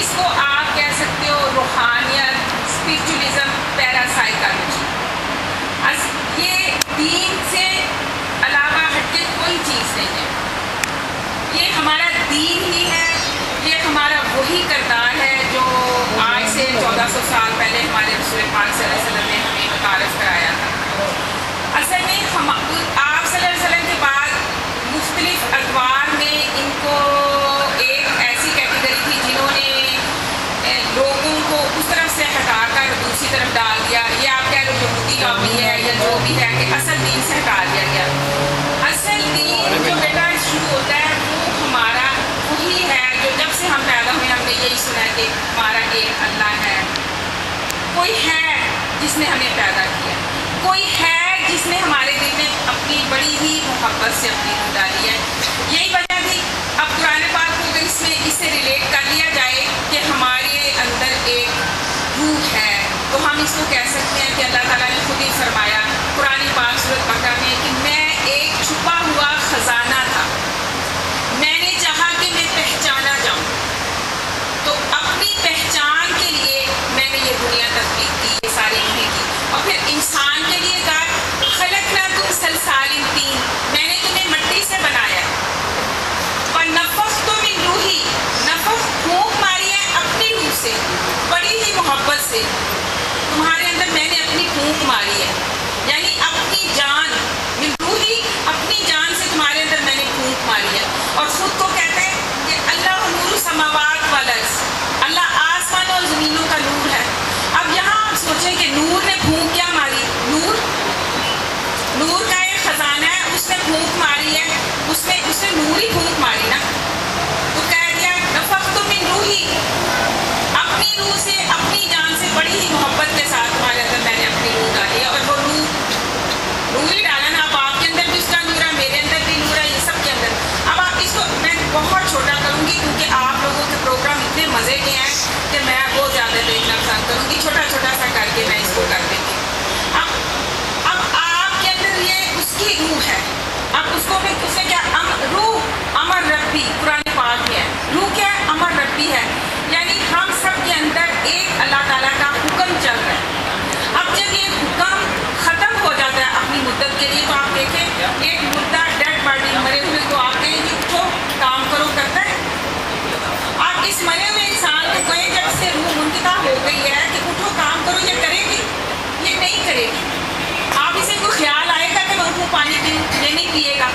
اس کو آپ کہہ سکتے ہو روحانیت، اسپریچولیزم، پیراسائیکالوجی. یہ دین سے علاوہ ہٹ کے کوئی چیز نہیں ہے. یہ ہمارا دین ہی ہے، یہ ہمارا وہی کردار ہے جو آج سے 1400 سال پہلے ہمارے رسول پاک صلی اللہ علیہ وسلم نے ہمیں متعارف کرایا تھا. اصل میں آپ صلی اللہ علیہ وسلم کے بعد مختلف ادوار میں ان کو ایک ایسی کیٹیگری تھی جنہوں نے لوگوں کو اس طرف سے ہٹا کر دوسری طرف ڈال دیا. یہ آپ کہہ لو یہودی لابی ہے یا جو بھی ہے کہ اصل دین سے ہٹا دیا گیا. اصل دین جو بیٹا شروع ہوتا ہے وہ ہمارا وہی ہے جو جب سے ہم پیدا ہوئے ہم نے یہی سنا ہے کہ ہمارا ایک اللہ ہے. کوئی ہے جس نے ہمیں پیدا کیا، کوئی ہے جس نے ہمارے دل میں اپنی بڑی ہی محبت سے اپنی روح ڈالی ہے. یہی وجہ تھی. اب قرآن پاک کو اگر اس سے ریلیٹ کر لیا جائے کہ ہمارے اندر ایک روح ہے تو ہم اس کو کہہ سکتے ہیں کہ اللہ تعالیٰ نے خود ہی فرمایا قرآن پاک سورۃ بقرہ میں کہ میں ایک چھپا ہوا خزانہ تھا، میں نے چاہا کہ میں پہچانا جاؤں تو اپنی پہچان کے لیے میں نے یہ دنیا تخلیق کی، یہ ساری چیزیں کی. اور پھر انسان کے لیے کہا خلقناکم صلصال طین، میں نے تمہیں مٹی سے بنایا. ونفخت من روحی، نفخ پھونک ماری ہے اپنی روح سے، بڑی ہی محبت سے تمہارے اندر میں نے اپنی پھونک ماری ہے. یعنی اپنی جان، من روحی، اپنی جان سے تمہارے اندر میں نے پھونک ماری ہے. اور خود کو کہتے ہیں کہ اللہ نور السماوات والارض، اللہ آسمان اور زمینوں کا نور ہے. اب یہاں آپ سوچیں کہ نور نے پھونک کیا ماری؟ نور کا ایک خزانہ ہے، اس نے پھونک ماری ہے، اس نے نور ہی پھونک ماری نا. تو کہہ دیا نفخت من روحی، اپنی روح سے، اپنی جان سے بڑی ہی محبت کے ساتھ تمہارے اندر میں نے اپنی روح ڈالی ہے. اور وہ روح ہی ڈالا نا. اب آپ کے اندر بھی اس کا نور ہے، میرے اندر بھی نور ہے، یہ سب کے اندر. اب آپ اس کو میں بہت چھوٹا کروں گی کیونکہ آپ لوگوں کے پروگرام اتنے مزے کے ہیں کہ میں بہت زیادہ دیکھنا پسند کروں گی. چھوٹا چھوٹا سا کر کے میں اس کو کر دیں گی. اب آپ کے اندر یہ اس کی روح ہے. اب اس نے کیا روح امر ربی قرآن پاک میں ہے. روح کیا ہے؟ امر ربی ہے. یعنی ہم سب کے اندر ایک اللہ تعالیٰ کا حکم چل رہا ہے. اب جب یہ حکم ختم ہو جاتا ہے اپنی مدت کے لیے تو آپ دیکھیں ایک مردہ ڈیڈ باڈی مرے ہوئے کو آپ کہیں کہ اٹھو کام کرو، کرتا ہے. آپ اس مرے ہوئے انسان کو کہیں جب سے روح منقطع ہو گئی ہے کہ اٹھو کام کرو، یہ کرے گی؟ یہ نہیں کرے گی. آپ اسے کوئی خیال آئے گا کہ میں اٹھوں پانی پیوں؟ یہ نہیں پیے گا.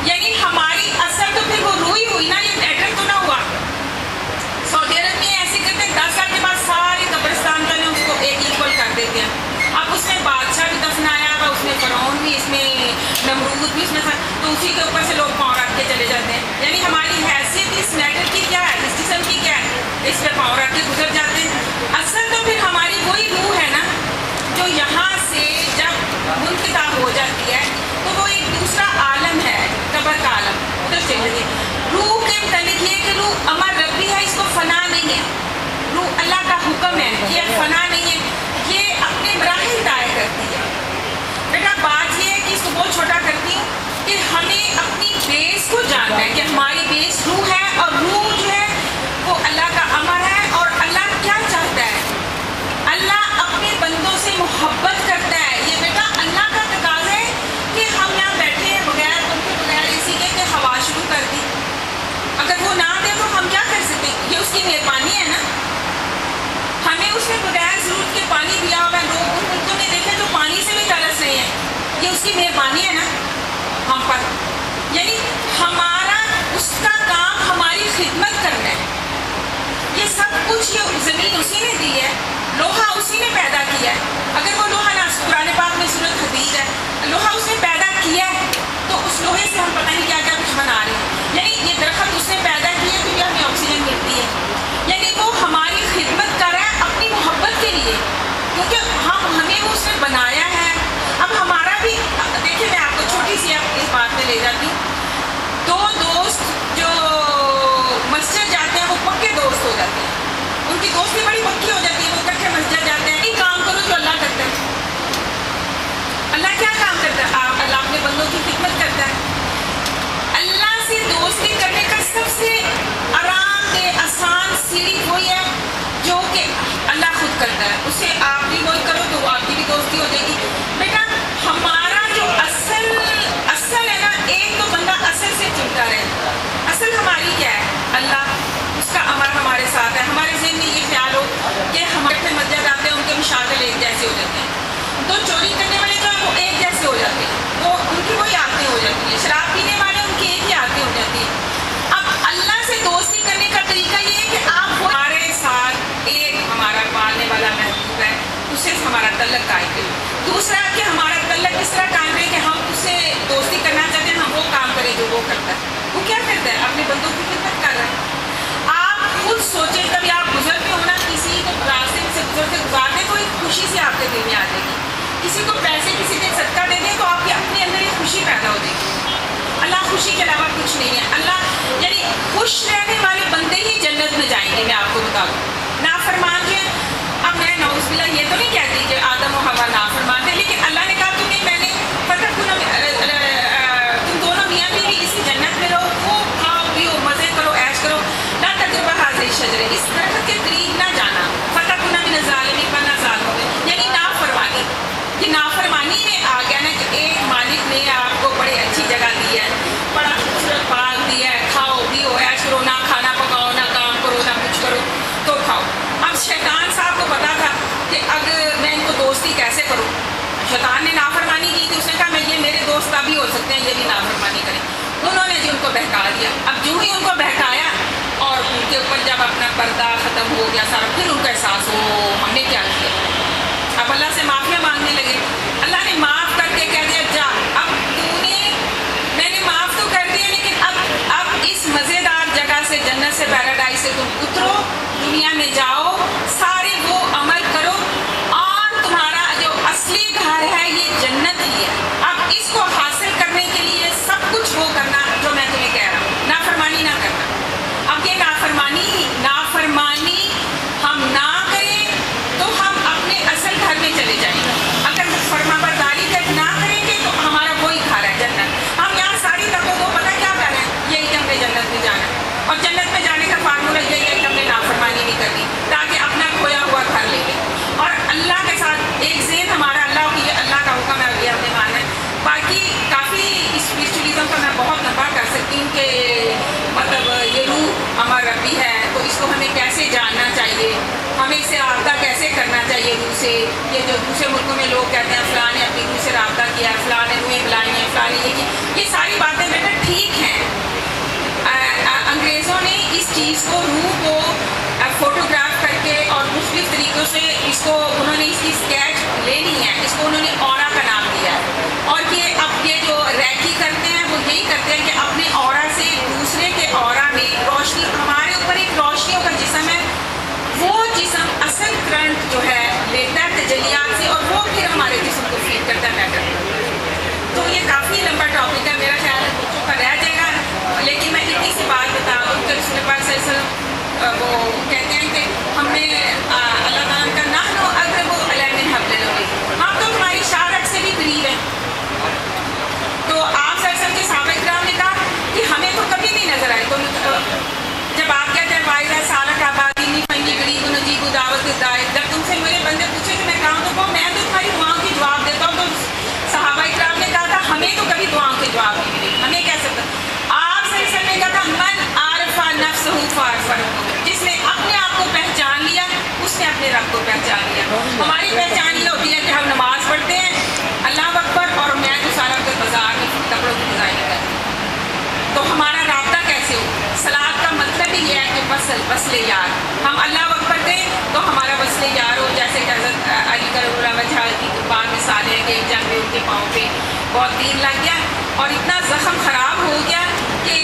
یعنی ہماری اصل تو پھر وہ روح ہی ہوئی نا، یہ میٹر تو نہ ہوا. سعودی عرب میں ایسے کرتے ہیں 10 سال کے بعد سارے قبرستان جو ہے اس کو ایک ایکول کر دیتے ہیں. اب اس میں بادشاہ بھی دفنایا ہوا، اس میں فرعون بھی، اس میں نمرود بھی اس میں تھا، تو اسی کے اوپر سے لوگ پاؤں رکھ کے چلے جاتے ہیں. یعنی ہماری حیثیت اس میٹر کی کیا ہے، اس جسم کی کیا ہے، اس پہ پاؤں رکھ کے گزر جاتے ہیں. اصل تو پھر ہماری وہی روح ہے نا جو یہاں سے جب منقطع ہو جاتی ہے تو وہ ایک دوسرا عالم ہے، قبر کا عالم، ادھر چلے گی. روح کے متعلق یہ کہ روح امر ربی ہے، اس کو فنا نہیں ہے. روح اللہ کا حکم ہے، یہ فنا نہیں ہے، یہ اپنے مراحل طے کرتی ہے. بیٹا بات یہ ہے کہ اس کو بہت چھوٹا کرتی ہوں کہ ہمیں اپنی بیس کو جاننا ہے کہ ہماری بیس روح ہے، اور روح جو ہے وہ اللہ کا امر ہے. اور اللہ کیا چاہتا ہے؟ اللہ اپنے بندوں سے محبت کرتا ہے. یہ بیٹا اللہ کا تقاضا ہے کہ ہم یہاں بیٹھے ہیں بغیر پنکھے بغیر اسی کے ہوا شروع کر دی. اگر وہ نہ دے تو ہم کیا کر سکتے ہیں؟ یہ اس کی مہربانی ہے نا. ہمیں اس نے بغیر ضرورت کے پانی دیا ہوا ہے. لوگ ان ملکوں نے دیکھے جو پانی سے بھی ترس رہے ہیں. یہ اس کی مہربانی ہے نا ہم پر. یعنی ہمارا اس کا کام ہماری خدمت کرنا ہے. یہ سب کچھ یہ زمین اسی نے دی ہے، لوہا اسی نے پیدا کیا ہے. اگر وہ لوہا نہ قرآن پاک میں سورۃ حدید ہے، لوہا اس نے پیدا کیا ہے تو اس لوہے سے ہم پتہ نہیں کیا کیا کچھ بنا رہے ہیں. یعنی یہ درخت اس نے پیدا کیا ہے تو یہ ہمیں آکسیجن ملتی ہے. یعنی وہ ہماری خدمت کر رہا ہے اپنی محبت کے لیے، کیونکہ ہمیں وہ اس نے بنایا ہے. اب ہمارا بھی دیکھیں، میں آپ کو چھوٹی سی اس بات میں لے جاتی ہوں. دو دوست جو جیسے ہو جاتے ہیں. تو چوری کرنے والے جو ہیں وہ ایک جیسے ہو جاتے ہیں, وہ ان کی وہی عادتیں ہو جاتی ہیں. شراب پینے والے ان کی ایک ہی عادتیں ہو جاتی ہیں. اب اللہ سے دوستی کرنے کا طریقہ یہ ہے کہ آپ ہمارے ساتھ ایک ہمارا پالنے والا محبوب ہے, اس سے ہمارا تعلق قائم کرے. دوسرا کہ ہمارا تعلق اس طرح قائم رہے کہ ہم اس سے دوستی کرنا چاہتے ہیں, ہم وہ کام کریں جو وہ کرتا ہے. وہ کیا کرتا ہے؟ اپنے بندوں کی خدمت کر رہا ہے. آپ خود سوچیں, کبھی آپ گزرتے ہو نا, کسی کو راستے سے گزارتے تو ایک خوشی سے آپ کے دل میں آ جائے گی. کسی کو پیسے کسی نے صدقہ دے دیں تو آپ کے اپنے اندر ایک خوشی پیدا ہو جائے گی. اللہ خوشی کے علاوہ کچھ نہیں ہے. اللہ یعنی خوش رہنے والے بندے ہی جنت میں جائیں گے. میں آپ کو بتا دوں, نافرمان جو ہے, اب میں نعوذ باللہ یہ تو نہیں کہتی کہ آدم و حوا نافرمان تھے, لیکن اللہ نے کہا تمہیں میں نے تم دونوں میاں بیوی اسی جنت میں رہو, خوب کھاؤ پیو مزے کرو عیش کرو, نہ تجربہ حاضر شجرے, اس درخت کے قریب نہ جانا, فتح کن من الظالمین بنا ظالم, یعنی نافرمانی. یہ نافرمانی میں آ گیا نا کہ ایک مالک نے آپ کو بڑی اچھی جگہ دی ہے, بڑا خوبصورت باغ دیا ہے, کھاؤ پیو عیش کرو, نہ کھانا پکاؤ, نہ کام کرو, نہ کچھ کرو, تو کھاؤ. اب شیطان صاحب کو پتا تھا کہ اگر میں ان کو دوستی کیسے کروں. شیطان نے نافرمانی کی تھی, اس نے کہا میں یہ میرے دوست بھی ہو سکتے ہیں, یہ بھی نافرمانی کریں. انہوں نے جو ان کو بہکا دیا. اب جو ہی ان کو بہکایا اور ان کے اوپر جب اپنا پردہ ختم ہو گیا سارا, پھر ان کا احساس ہو ہم نے کیا کیا. اب اللہ سے معافیاں مانگنے لگے. اللہ نے معاف کر کے کہہ دیا جا, اب میں نے معاف تو کر دیا, لیکن اب اس مزیدار جگہ سے, جنت سے, پیراڈائز سے تم اترو, دنیا میں جاؤ, سارے وہ عمل کرو, اور تمہارا جو اصلی گھر ہے یہ جنت ہی ہے. اب اس کو حاصل کرنے کے لیے سب کچھ وہ کرنا جو میں تمہیں کہہ رہا ہوں, نافرمانی نہ کرنا. اب یہ نافرمانی ہم نہ کریں تو ہم اپنے اصل گھر میں چلے جائیں گے. اگر فرما برداری نہ کریں گے تو ہمارا وہی گھر ہے جنت. ہم یہاں ساری تک وہ پتہ کیا کر رہے ہیں, یہی کہ ہم نے جنت میں جانا ہے, اور جنت میں جانے کا فارمولہ یہی ہے کہ ہم نے نافرمانی نہیں کرنی تاکہ اپنا کھویا ہوا گھر لے لیں. اور اللہ کے ساتھ ایک ذہن ہمارا اللہ کا حکم ہے, یہ ہم نے مانا ہے. باقی کافی اسپرچولیزم کا میں بہت لمبا کر سکتی ہوں کہ مطلب یہ روح ہمارا ربی ہے, تو اس کو ہمیں کیسے جاننا چاہیے, ہمیں اس سے رابطہ کیسے کرنا چاہیے روح سے. یہ جو دوسرے ملکوں میں لوگ کہتے ہیں فلاں نے اپنی روح سے رابطہ کیا, فلاں نے روحیں بلائی ہیں, فلاں نے یہ ساری باتیں بیٹا ٹھیک ہیں. انگریزوں نے اس چیز کو, روح کو فوٹوگراف کر کے اور مختلف طریقوں سے اس کو انہوں نے اس کی اسکیچ لے لی ہے, اس کو انہوں نے اورا کا نام دیا ہے. اور یہ اب یہ جو ریکی کرتے ہیں وہ یہی کرتے ہیں کہ اپنے اورا سے دوسرے کے اورا میں روشنی, ہمارے اوپر ایک روشنیوں کا جسم ہے, وہ جسم اصل کرنٹ جو ہے لیتا ہے تجلیات سے, اور وہ پھر ہمارے جسم کو فیڈ کرتا ہے میٹر. تو یہ کافی لمبا ٹاپک ہے, میرا خیال ہے بچوں کا رہ جائے گا, لیکن میں اتنی سی بات بتا دوں کہ رسول پاک صلی اللہ علیہ وسلم وہ کہتے ہیں کہ ہم نے اللہ تعالیٰ کا نہ لو اگر وہ علم حبل الورید, ہم تو تمہاری شارک سے بھی قریب ہیں. تو آپ صلی اللہ علیہ وسلم کے صحابہ کرام نے کہا کہ ہمیں تو کبھی نہیں نظر آئی. تو جب آپ کہتے ہیں وائزہ سالک آبادی نہیں پنجی غریب نجیب دعوت دائر, جب تم سے میرے بندے پوچھے کہ میں کہاں تو میں تو تمہاری دعاؤں کی جواب دیتا ہوں. تو صحابہ کرام نے کہا تھا ہمیں تو کبھی دعاؤں کے جواب نہیں ملے, ہمیں کہہ سکتا. آپ صلی اللہ علیہ وسلم نے کہا تھا من عارف نفسہ فعرف ربہ, جس نے اپنے آپ کو پہچان لیا اس نے اپنے رب کو پہچان لیا. ہماری پہچان یہ ہوتی ہے کہ ہم نماز پڑھتے ہیں, اللہ اکبر, اور میں جو سارا وقت بازار میں کپڑوں کی ڈیزائن کرتی ہوں. تو ہمارا رابطہ کیسے ہو؟ صلاۃ کا مطلب ہی یہ ہے کہ وصل یار, ہم اللہ اکبر دیں تو ہمارا وصل یار ہو. جیسے کہ حضرت علی کرم اللہ وجہ کی بعض مثالیں ہیں کہ ایک جنگ میں ان کے پاؤں پہ بہت تیر لگ گیا اور اتنا زخم خراب ہو گیا کہ